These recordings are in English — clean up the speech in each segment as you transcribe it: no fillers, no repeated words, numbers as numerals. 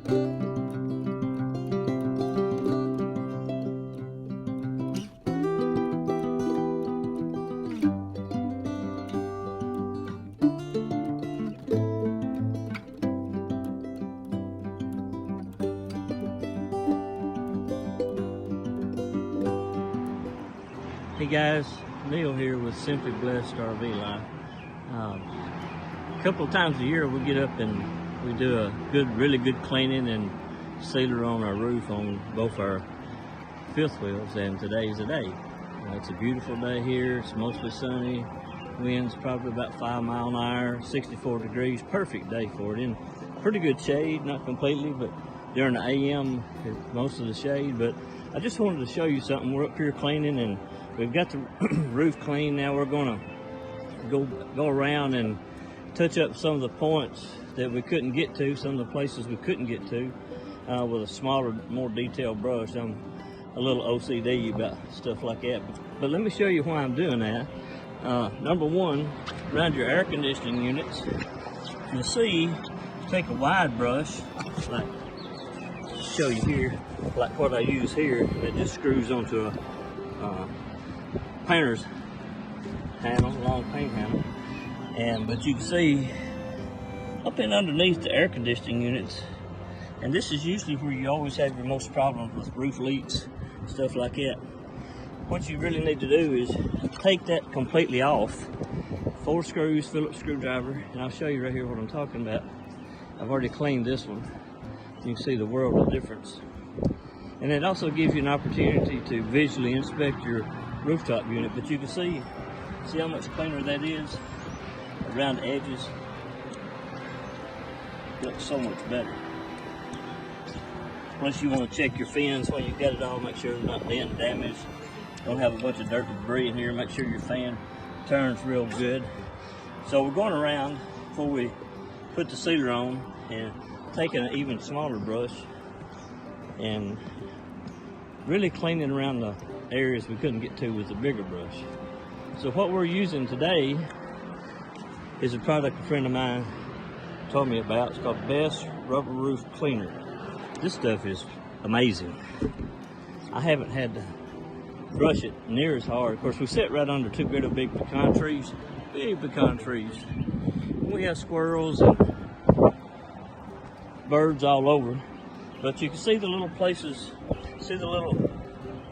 Hey guys, Neil here with Simply Blessed RV Life. A couple of times a year we get up and we do a really good cleaning and sealer on our roof on both our fifth wheels, and today's the day. It's a beautiful day here. It's mostly sunny. Wind's probably about 5 miles an hour, 64 degrees. Perfect day for it. In pretty good shade, not completely, but during the AM, most of the shade. But I just wanted to show you something. We're up here cleaning and we've got the roof clean. Now we're gonna go around and touch up some of the points that we couldn't get to, some of the places we couldn't get to, with a smaller, more detailed brush. I'm a little OCD about stuff like that, but let me show you why I'm doing that. Number one, around your air conditioning units, you'll see, take a wide brush, like show you here, like what I use here, that just screws onto a painter's handle, long paint handle. But you can see up and underneath the air conditioning units, and this is usually where you always have your most problems with roof leaks, stuff like that. What you really need to do is take that completely off. 4 screws, Phillips screwdriver, and I'll show you right here what I'm talking about. I've already cleaned this one. You can see the world of difference. And it also gives you an opportunity to visually inspect your rooftop unit, but you can see how much cleaner that is around the edges. It looks so much better. Plus you want to check your fins when you got it on, make sure it's not dent and damaged. Don't have a bunch of dirt and debris in here. Make sure your fan turns real good. So we're going around before we put the sealer on and taking an even smaller brush and really cleaning around the areas we couldn't get to with a bigger brush. So what we're using today is a product a friend of mine told me about. It's called Best Rubber Roof Cleaner. This stuff is amazing. I haven't had to brush it near as hard. Of course, we sit right under 2 big pecan trees. Big pecan trees. We have squirrels and birds all over. But you can see the little places, see the little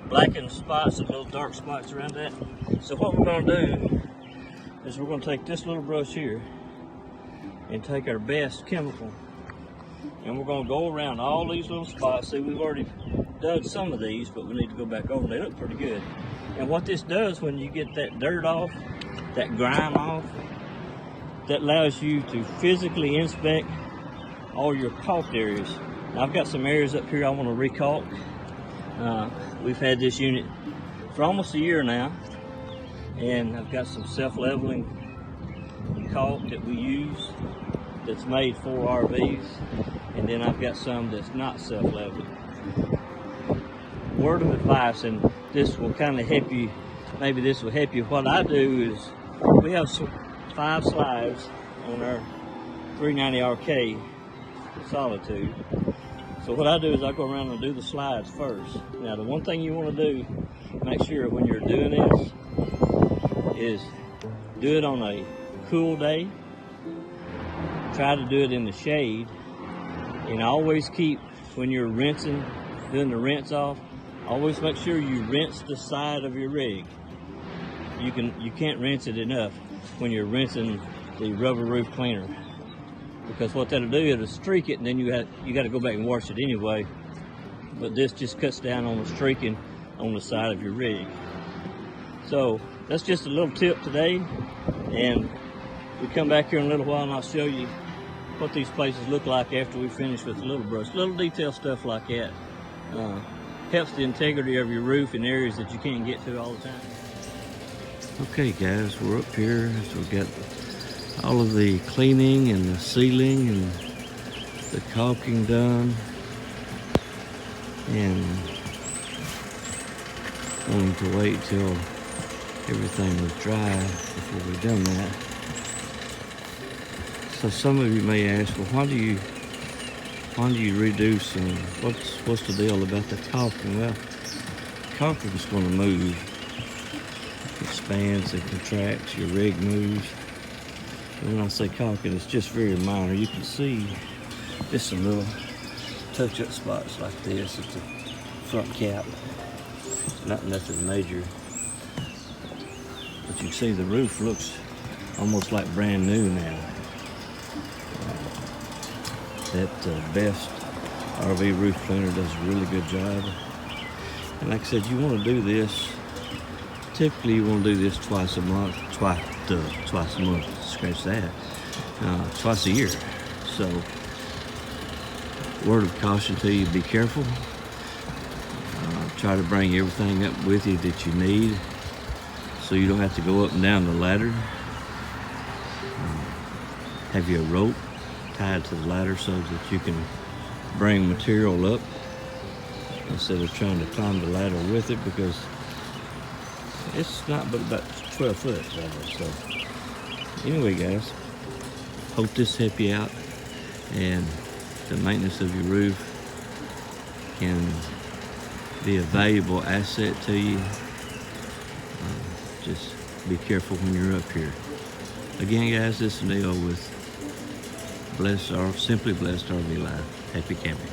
blackened spots, the little dark spots around that. So what we're going to do is we're going to take this little brush here and take our Best chemical, and we're going to go around all these little spots. See, we've already done some of these, but we need to go back over. They look pretty good. And what this does, when you get that dirt off, that grime off, that allows you to physically inspect all your caulked areas. Now, I've got some areas up here I want to recaulk. We've had this unit for almost a year now, and I've got some self-leveling caulk that we use that's made for RVs, and then I've got some that's not self-leveling. Word of advice, and this will kind of help you, maybe this will help you. What I do is, we have 5 slides on our 390RK Solitude. So what I do is I go around and do the slides first. Now, the one thing you want to do, make sure when you're doing this, is do it on a cool day. Try to do it in the shade, and always keep, when you're rinsing, doing the rinse off, always make sure you rinse the side of your rig. You can't rinse it enough when you're rinsing the rubber roof cleaner, because what that'll do, it'll streak it, and then you got to go back and wash it anyway. But this just cuts down on the streaking on the side of your rig. So that's just a little tip today, and we come back here in a little while and I'll show you what these places look like after we finish with the little brush. Little detail stuff like that helps the integrity of your roof in areas that you can't get to all the time. Okay guys, we're up here, so we've got all of the cleaning and the sealing and the caulking done, and wanting to wait till everything was dry before we've done that. So some of you may ask, well, why do you why do you reduce and what's the deal about the caulking? Well, caulking is going to move. It expands and contracts, your rig moves. And when I say caulking, it's just very minor. You can see just some little touch-up spots like this at the front cap. Nothing major. But you can see the roof looks almost like brand new now. That Best RV roof cleaner does a really good job. And like I said, you want to do this, typically you want to do this twice a month, twice a month, scratch that, twice a year. So, word of caution to you, be careful. Try to bring everything up with you that you need so you don't have to go up and down the ladder. Have your rope tied to the ladder so that you can bring material up instead of trying to climb the ladder with it, because it's not but about 12 foot. So anyway, guys, hope this helped you out, and the maintenance of your roof can be a valuable asset to you. Just be careful when you're up here. Again, guys, this is Neil with Simply Blessed RV Life. Happy camping.